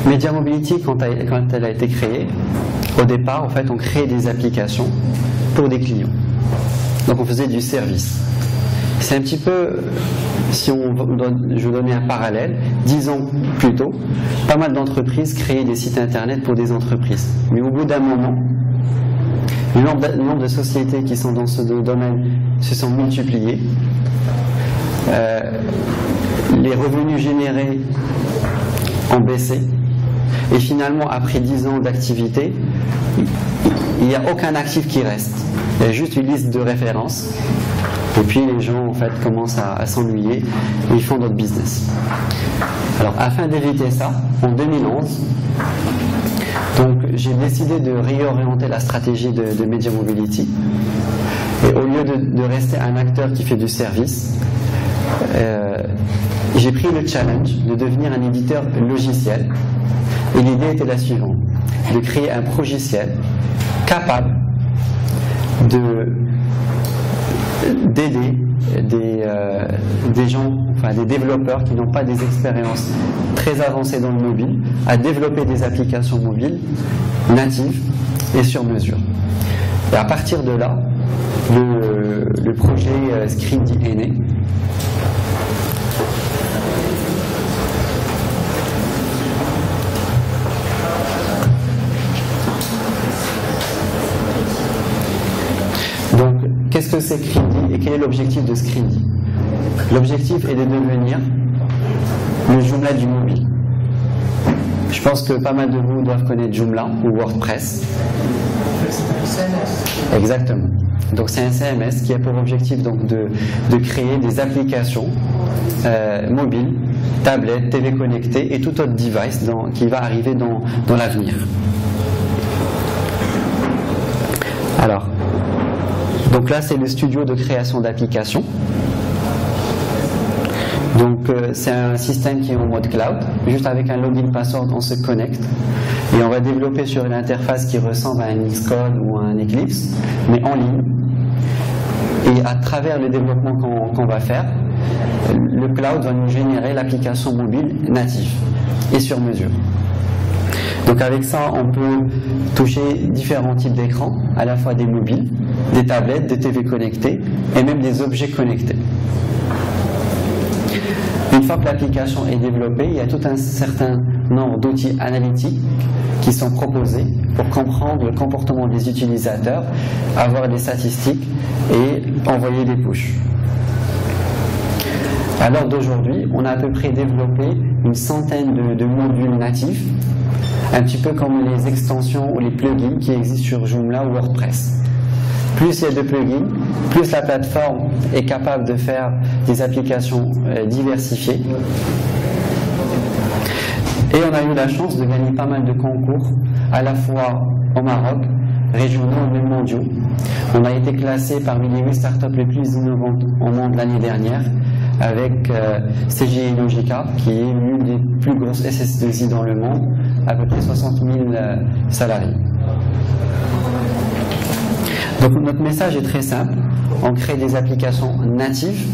Media Mobility, quand elle a été créée, au départ, en fait, on créait des applications pour des clients. Donc on faisait du service. C'est un petit peu, si je veux donner un parallèle, 10 ans plus tôt, pas mal d'entreprises créaient des sites internet pour des entreprises. Mais au bout d'un moment, le nombre de sociétés qui sont dans ce domaine se sont multipliés. Les revenus générés ont baissé. Et finalement, après 10 ans d'activité, il n'y a aucun actif qui reste. Il y a juste une liste de références. Et puis les gens en fait commencent à s'ennuyer et ils font d'autres business. Alors afin d'éviter ça, en 2011, donc j'ai décidé de réorienter la stratégie de Media Mobility. Et au lieu de rester un acteur qui fait du service, j'ai pris le challenge de devenir un éditeur logiciel. Et l'idée était la suivante, de créer un logiciel capable d'aider des gens, enfin des développeurs qui n'ont pas des expériences très avancées dans le mobile, à développer des applications mobiles natives et sur mesure. Et à partir de là, le projet Scrindy est né. Donc, qu'est-ce que c'est Scrindy et quel est l'objectif de Scrindy? L'objectif est de devenir le Joomla du mobile. Je pense que pas mal de vous doivent connaître Joomla ou WordPress. Exactement. Donc c'est un CMS qui a pour objectif donc de créer des applications mobiles, tablettes, TV connectées et tout autre device qui va arriver dans l'avenir. Alors, donc là c'est le studio de création d'applications. Donc c'est un système qui est en mode cloud, juste avec un login password on se connecte et on va développer sur une interface qui ressemble à un Xcode ou à un Eclipse, mais en ligne. Et à travers le développement qu'on va faire, le cloud va nous générer l'application mobile native et sur mesure. Donc avec ça, on peut toucher différents types d'écrans, à la fois des mobiles, des tablettes, des TV connectées et même des objets connectés. Une fois que l'application est développée, il y a tout un certain nombre d'outils analytiques qui sont proposés pour comprendre le comportement des utilisateurs, avoir des statistiques et envoyer des pushs. À l'heure d'aujourd'hui, on a à peu près développé une centaine de modules natifs, un petit peu comme les extensions ou les plugins qui existent sur Joomla ou WordPress. Plus il y a de plugins, plus la plateforme est capable de faire des applications diversifiées. Et on a eu la chance de gagner pas mal de concours, à la fois au Maroc, régionaux et même mondiaux. On a été classé parmi les 8 startups les plus innovantes au monde l'année dernière, avec CGI Logica, qui est l'une des plus grosses SS2I dans le monde, à peu près 60 000 salariés. Donc notre message est très simple, on crée des applications natives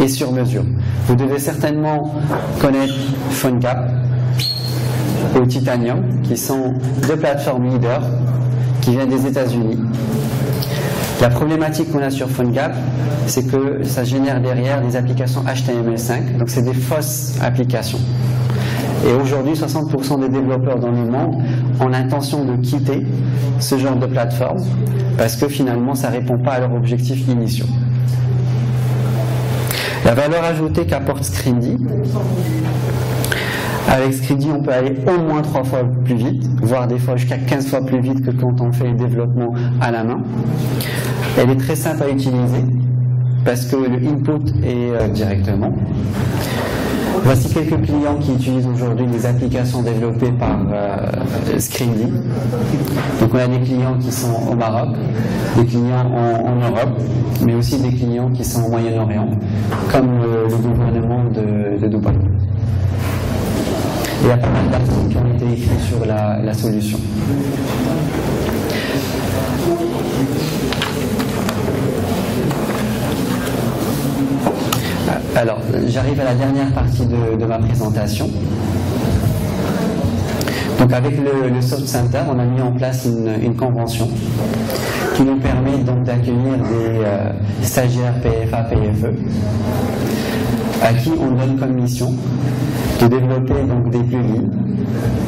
et sur mesure. Vous devez certainement connaître PhoneGap ou Titanium, qui sont deux plateformes leaders qui viennent des États-Unis. La problématique qu'on a sur PhoneGap, c'est que ça génère derrière des applications HTML5, donc c'est des fausses applications. Et aujourd'hui, 60% des développeurs dans le monde ont l'intention de quitter ce genre de plateforme parce que finalement, ça ne répond pas à leurs objectifs initiaux. La valeur ajoutée qu'apporte Scrindy, avec Scrindy, on peut aller au moins 3 fois plus vite, voire des fois jusqu'à 15 fois plus vite que quand on fait le développement à la main. Elle est très simple à utiliser parce que le input est directement. Voici quelques clients qui utilisent aujourd'hui des applications développées par Scrindy. Donc on a des clients qui sont au Maroc, des clients en Europe, mais aussi des clients qui sont au Moyen-Orient, comme le gouvernement de Dubaï. Il y a pas mal d'articles qui ont été écrits sur la solution. Alors, j'arrive à la dernière partie de ma présentation. Donc avec le Soft Center, on a mis en place une convention qui nous permet donc d'accueillir des stagiaires PFA, PFE, à qui on donne comme mission de développer donc des plugins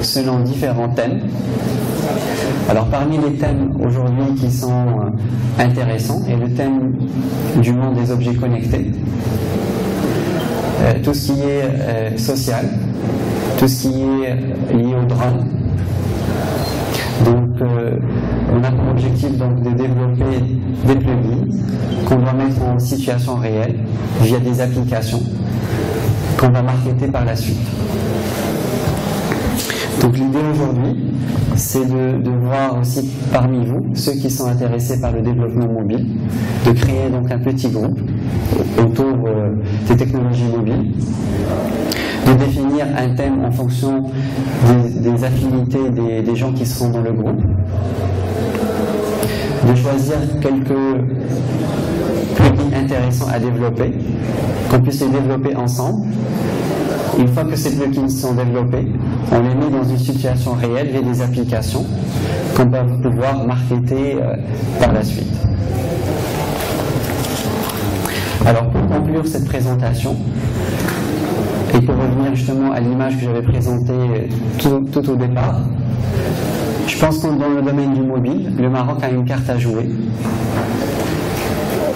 selon différents thèmes. Alors parmi les thèmes aujourd'hui qui sont intéressants est le thème du monde des objets connectés, tout ce qui est social, tout ce qui est lié au drone. Donc on a comme objectif donc de développer des plugins qu'on doit mettre en situation réelle via des applications qu'on va marketer par la suite. Donc l'idée aujourd'hui, c'est de voir aussi parmi vous, ceux qui sont intéressés par le développement mobile, de créer donc un petit groupe autour des technologies mobiles, de définir un thème en fonction des affinités des gens qui seront dans le groupe, de choisir quelques plugins intéressants à développer, qu'on puisse les développer ensemble. Une fois que ces plugins sont développés, on les met dans une situation réelle via des applications qu'on va pouvoir marketer par la suite. Alors pour conclure cette présentation, et pour revenir justement à l'image que j'avais présentée tout au départ, je pense que dans le domaine du mobile, le Maroc a une carte à jouer.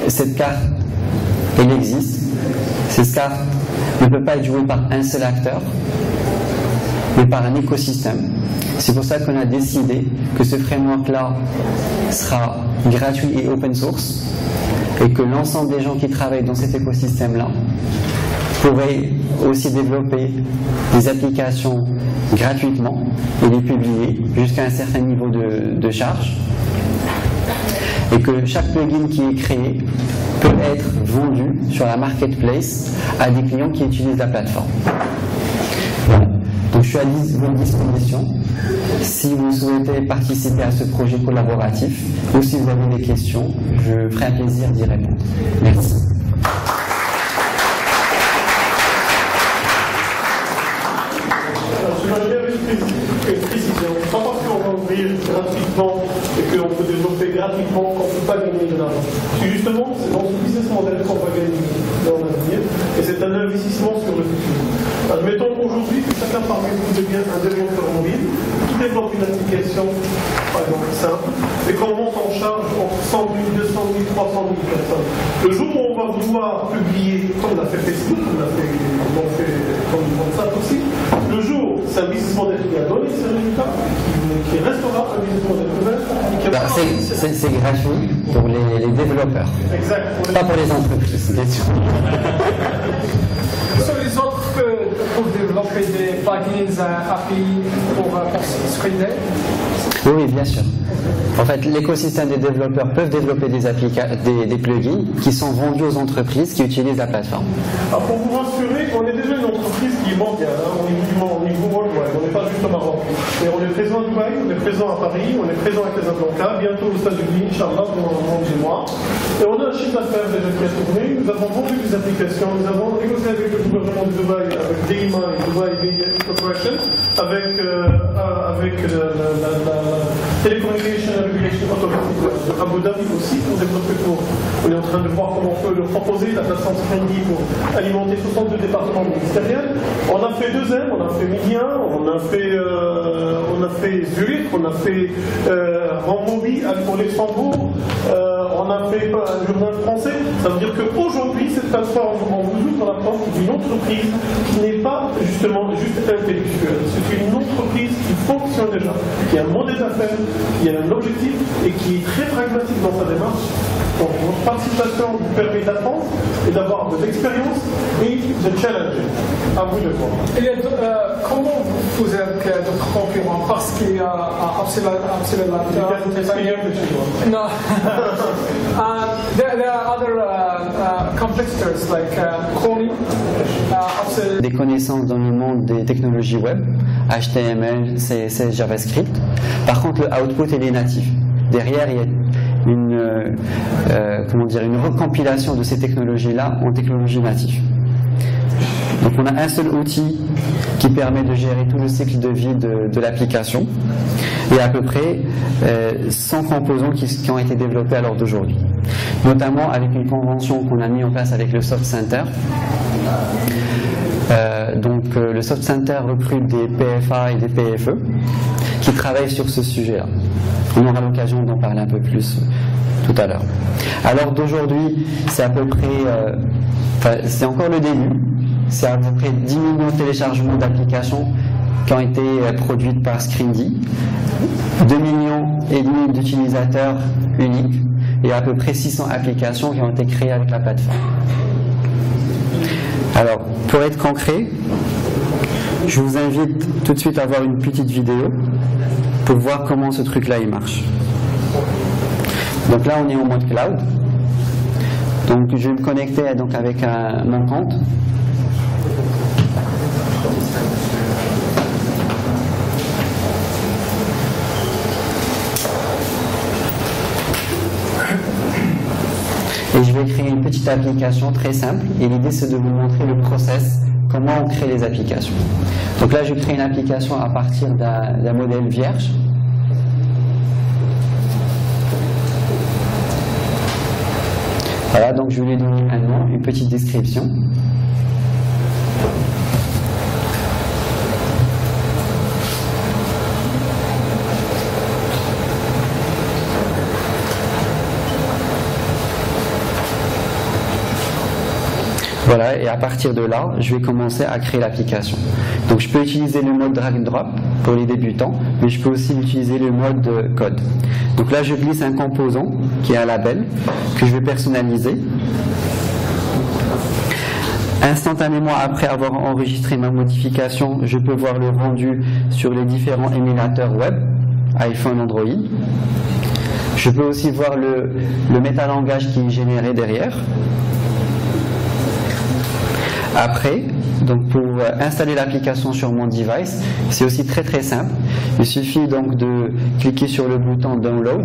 Cette carte, elle existe. Cette carte ne peut pas être jouée par un seul acteur, mais par un écosystème. C'est pour ça qu'on a décidé que ce framework-là sera gratuit et open source, et que l'ensemble des gens qui travaillent dans cet écosystème-là pourraient aussi développer des applications gratuitement et les publier jusqu'à un certain niveau de charge, et que chaque plugin qui est créé peut être vendu sur la marketplace à des clients qui utilisent la plateforme. Voilà. Donc je suis à votre disposition si vous souhaitez participer à ce projet collaboratif ou si vous avez des questions, je ferai un plaisir d'y répondre. Merci. Pas parce qu'on va ouvrir gratuitement et qu'on peut développer gratuitement qu'on ne peut pas gagner de l'argent. C'est justement dans ce business model qu'on va gagner dans l'avenir et c'est un investissement sur le futur. Admettons aujourd'hui que chacun parmi vous devient un développeur mobile qui développe une application, par exemple simple, et qu'on monte en charge entre 100 000, 200 000, 300 000 personnes. Le jour où on va vouloir publier, comme l'a fait Facebook, comme WhatsApp aussi, le jour, c'est un business model qui a donné ses résultats, qui restera un business model ouvert. C'est gratuit pour les développeurs. Exact. Pas pour les entreprises, bien sûr. Sur les autres pour développer des plugins API pour Screenday? Oui, bien sûr. En fait, l'écosystème des développeurs peuvent développer des plugins qui sont vendus aux entreprises qui utilisent la plateforme. Alors pour vous rassurer, on est déjà une entreprise qui est mondiale, au niveau worldwide. On n'est pas juste au Maroc. Mais on est présent à Dubaï, on est présent à Paris, on est présent à Casablanca, bientôt aux États-Unis, Inch'Allah, dans moins de mois. Et on a un chiffre d'affaires déjà qui a tourné. Nous avons vendu des applications, nous avons négocié avec le gouvernement de Dubaï, avec DIMA et Dubai Media Corporation, avec la Telecommunication Regulation Authority de Abu Dhabi aussi, pour développer on est en train de voir comment on peut leur proposer la plateforme Screenday pour alimenter 62 départements ministériels. On a fait 2M, on a fait Média, on a fait Zurich, on a fait Rambobi pour Luxembourg, on a fait un journal français. Ça veut dire qu'aujourd'hui, cette plateforme, on vous ouvre la porte d'une entreprise qui n'est pas justement juste intellectuelle. C'est une entreprise qui fonctionne déjà, qui a un modèle d'affaires, qui a un objectif et qui est très pragmatique dans sa démarche. Donc notre participation vous permet d'apprendre et d'avoir de l'expérience et de challenger. À vous de voir. Et comment vous êtes d'autres concurrents? Parce qu'il y a Absolument. No. There are other competitors like Kony. Des connaissances dans le monde des technologies web, HTML, CSS, JavaScript. Par contre, le output il est natif. Derrière, il y a une recompilation de ces technologies-là en technologies natives. Donc on a un seul outil qui permet de gérer tout le cycle de vie de l'application et à peu près 100 composants qui ont été développés à l'heure d'aujourd'hui. Notamment avec une convention qu'on a mis en place avec le Soft Center. Le Soft Center recrute des PFA et des PFE qui travaillent sur ce sujet-là. On aura l'occasion d'en parler un peu plus tout à l'heure. Alors d'aujourd'hui, c'est à peu près, c'est encore le début, c'est à peu près 10 millions de téléchargements d'applications qui ont été produites par Scrindy, 2,5 millions d'utilisateurs uniques et à peu près 600 applications qui ont été créées avec la plateforme. Alors, pour être concret, je vous invite tout de suite à voir une petite vidéo pour voir comment ce truc-là il marche. Donc là, on est en mode cloud. Donc, je vais me connecter donc avec mon compte. Et je vais créer une petite application très simple. Et l'idée, c'est de vous montrer le process, comment on crée les applications. Donc là, je crée une application à partir d'un modèle vierge. Voilà, donc je lui ai donné un nom, une petite description. Voilà, et à partir de là, je vais commencer à créer l'application. Donc je peux utiliser le mode drag and drop pour les débutants, mais je peux aussi utiliser le mode code. Donc là, je glisse un composant qui est un label que je vais personnaliser. Instantanément après avoir enregistré ma modification, je peux voir le rendu sur les différents émulateurs web, iPhone, Android. Je peux aussi voir le métalangage qui est généré derrière. Après, donc pour installer l'application sur mon device, c'est aussi très simple. Il suffit donc de cliquer sur le bouton Download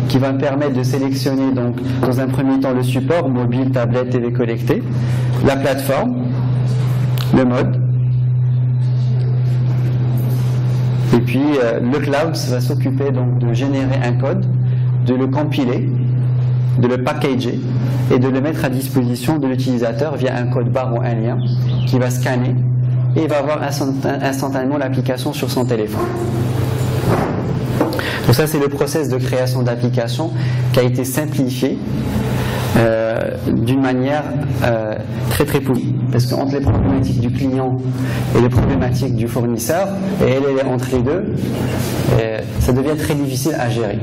qui va me permettre de sélectionner donc dans un premier temps le support, mobile, tablette, TV connectée, la plateforme, le mode. Et puis le cloud va s'occuper donc de générer un code, de le compiler, de le packager et de le mettre à disposition de l'utilisateur via un code barre ou un lien qui va scanner et il va avoir instantanément l'application sur son téléphone. Donc ça, c'est le process de création d'application qui a été simplifié d'une manière très poussée, parce qu'entre les problématiques du client et les problématiques du fournisseur, et entre les deux, ça devient très difficile à gérer.